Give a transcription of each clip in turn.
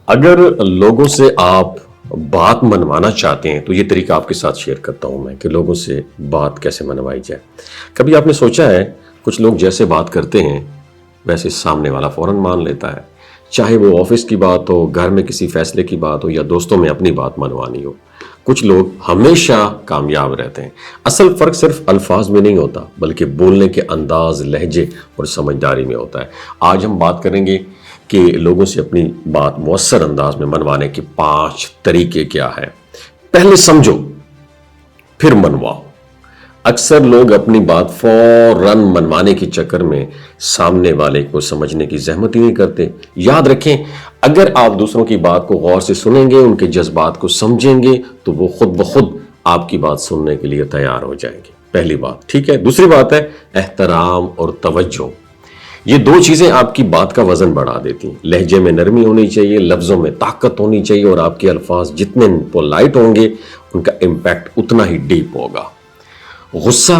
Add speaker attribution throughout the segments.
Speaker 1: اگر لوگوں سے آپ بات منوانا چاہتے ہیں تو یہ طریقہ آپ کے ساتھ شیئر کرتا ہوں میں کہ لوگوں سے بات کیسے منوائی جائے۔ کبھی آپ نے سوچا ہے کچھ لوگ جیسے بات کرتے ہیں ویسے سامنے والا فوراً مان لیتا ہے، چاہے وہ آفس کی بات ہو، گھر میں کسی فیصلے کی بات ہو یا دوستوں میں اپنی بات منوانی ہو۔ کچھ لوگ ہمیشہ کامیاب رہتے ہیں۔ اصل فرق صرف الفاظ میں نہیں ہوتا بلکہ بولنے کے انداز، لہجے اور سمجھداری میں ہوتا ہے۔ آج ہم بات کریں گے کہ لوگوں سے اپنی بات مؤثر انداز میں منوانے کے 5 طریقے کیا ہیں۔ پہلے سمجھو پھر منواؤ۔ اکثر لوگ اپنی بات فوراً منوانے کے چکر میں سامنے والے کو سمجھنے کی زحمت ہی نہیں کرتے۔ یاد رکھیں، اگر آپ دوسروں کی بات کو غور سے سنیں گے، ان کے جذبات کو سمجھیں گے تو وہ خود بخود آپ کی بات سننے کے لیے تیار ہو جائیں گے۔ پہلی بات ٹھیک ہے۔ دوسری بات ہے احترام اور توجہ۔ یہ 2 چیزیں آپ کی بات کا وزن بڑھا دیتی ہیں۔ لہجے میں نرمی ہونی چاہیے، لفظوں میں طاقت ہونی چاہیے، اور آپ کے الفاظ جتنے پولائٹ ہوں گے ان کا امپیکٹ اتنا ہی ڈیپ ہوگا۔ غصہ،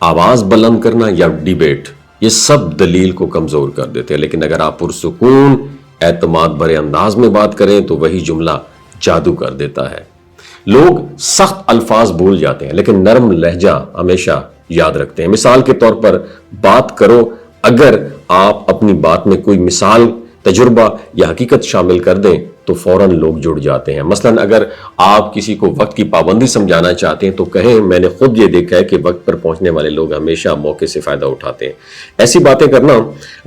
Speaker 1: آواز بلند کرنا یا ڈیبیٹ، یہ سب دلیل کو کمزور کر دیتے ہیں، لیکن اگر آپ پرسکون اعتماد بھرے انداز میں بات کریں تو وہی جملہ جادو کر دیتا ہے۔ لوگ سخت الفاظ بھول جاتے ہیں لیکن نرم لہجہ ہمیشہ یاد رکھتے ہیں۔ مثال کے طور پر بات کرو، اگر آپ اپنی بات میں کوئی مثال، تجربہ یا حقیقت شامل کر دیں تو فوراً لوگ جڑ جاتے ہیں۔ مثلاً اگر آپ کسی کو وقت کی پابندی سمجھانا چاہتے ہیں تو کہیں، میں نے خود یہ دیکھا ہے کہ وقت پر پہنچنے والے لوگ ہمیشہ موقع سے فائدہ اٹھاتے ہیں۔ ایسی باتیں کرنا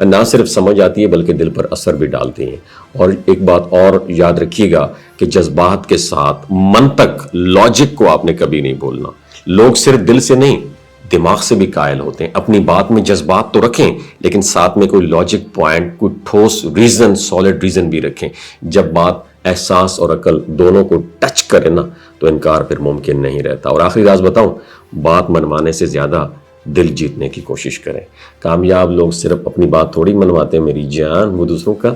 Speaker 1: نہ صرف سمجھ آتی ہے بلکہ دل پر اثر بھی ڈالتی ہیں۔ اور ایک بات اور یاد رکھیے گا کہ جذبات کے ساتھ منطق، لاجک کو آپ نے کبھی نہیں بولنا۔ لوگ صرف دل سے نہیں، دماغ سے بھی قائل ہوتے ہیں۔ اپنی بات میں جذبات تو رکھیں لیکن ساتھ میں کوئی لاجک پوائنٹ، کوئی ٹھوس ریزن، سالڈ ریزن بھی رکھیں۔ جب بات احساس اور عقل دونوں کو ٹچ کرے نا تو انکار پھر ممکن نہیں رہتا۔ اور آخری راز بتاؤں، بات منوانے سے زیادہ دل جیتنے کی کوشش کریں۔ کامیاب لوگ صرف اپنی بات تھوڑی منواتے ہیں میری جان، وہ دوسروں کا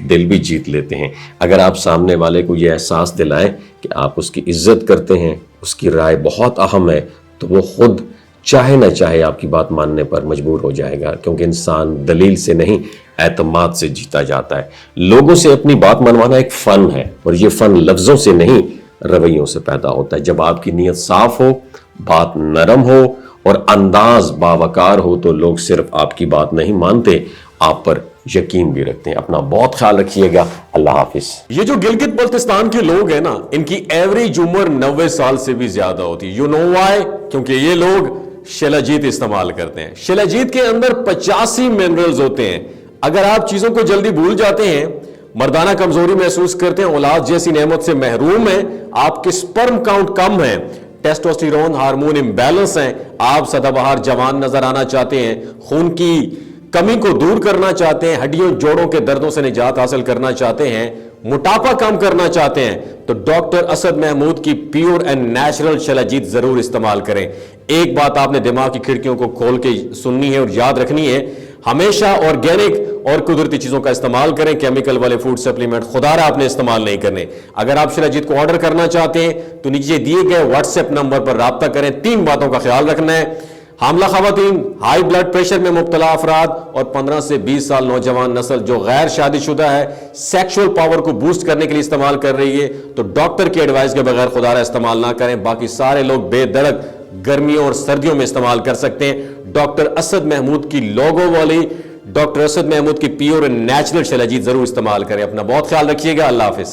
Speaker 1: دل بھی جیت لیتے ہیں۔ اگر آپ سامنے والے کو یہ احساس دلائیں کہ آپ اس کی عزت کرتے ہیں، اس کی رائے بہت اہم ہے، تو وہ خود چاہے نہ چاہے آپ کی بات ماننے پر مجبور ہو جائے گا، کیونکہ انسان دلیل سے نہیں اعتماد سے جیتا جاتا ہے۔ لوگوں سے اپنی بات منوانا ایک فن ہے، اور یہ فن لفظوں سے نہیں رویوں سے پیدا ہوتا ہے۔ جب آپ کی نیت صاف ہو، بات نرم ہو اور انداز باوقار ہو تو لوگ صرف آپ کی بات نہیں مانتے، آپ پر یقین بھی رکھتے ہیں۔ اپنا بہت خیال رکھیے گا۔ اللہ حافظ۔
Speaker 2: یہ جو گلگت بلتستان کے لوگ ہیں نا، ان کی ایوریج عمر 90 سال سے بھی زیادہ ہوتی ہے۔ You know why? کیونکہ یہ لوگ شلاجیت استعمال کرتے ہیں۔ شلاجیت کے اندر 85 منرلز ہوتے ہیں۔ اگر آپ چیزوں کو جلدی بھول جاتے ہیں، مردانہ کمزوری محسوس کرتے ہیں، اولاد جیسی نعمت سے محروم ہیں، آپ کے سپرم کاؤنٹ کم ہیں، ٹیسٹوسٹیرون ہارمون امبیلنس ہیں، آپ سدا بہار جوان نظر آنا چاہتے ہیں، خون کی کمی کو دور کرنا چاہتے ہیں، ہڈیوں جوڑوں کے دردوں سے نجات حاصل کرنا چاہتے ہیں، موٹاپا کم کرنا چاہتے ہیں، تو ڈاکٹر اسد محمود کی پیور اینڈ نیچرل شلاجیت ضرور استعمال کریں۔ ایک بات آپ نے دماغ کی کھڑکیوں کو کھول کے سننی ہے اور یاد رکھنی ہے، ہمیشہ آرگینک اور قدرتی چیزوں کا استعمال کریں۔ کیمیکل والے فوڈ سپلیمنٹ خدا رہا آپ نے استعمال نہیں کرنے۔ اگر آپ شلاجیت کو آرڈر کرنا چاہتے ہیں تو نیچے دیے گئے واٹس ایپ نمبر پر رابطہ کریں۔ 3 باتوں کا خیال رکھنا ہے: حاملہ خواتین، ہائی بلڈ پریشر میں مبتلا افراد، اور 15 سے 20 سال نوجوان نسل جو غیر شادی شدہ ہے، سیکشول پاور کو بوسٹ کرنے کے لیے استعمال کر رہی ہے، تو ڈاکٹر کی ایڈوائز کے بغیر خدا رہا استعمال نہ کریں۔ باقی سارے لوگ بے دڑک گرمیوں اور سردیوں میں استعمال کر سکتے ہیں۔ ڈاکٹر اسد محمود کی لوگو والی، ڈاکٹر اسد محمود کی پیور اینڈ نیچرل شلاجیت ضرور استعمال کریں۔ اپنا بہت خیال رکھیے گا۔ اللہ حافظ۔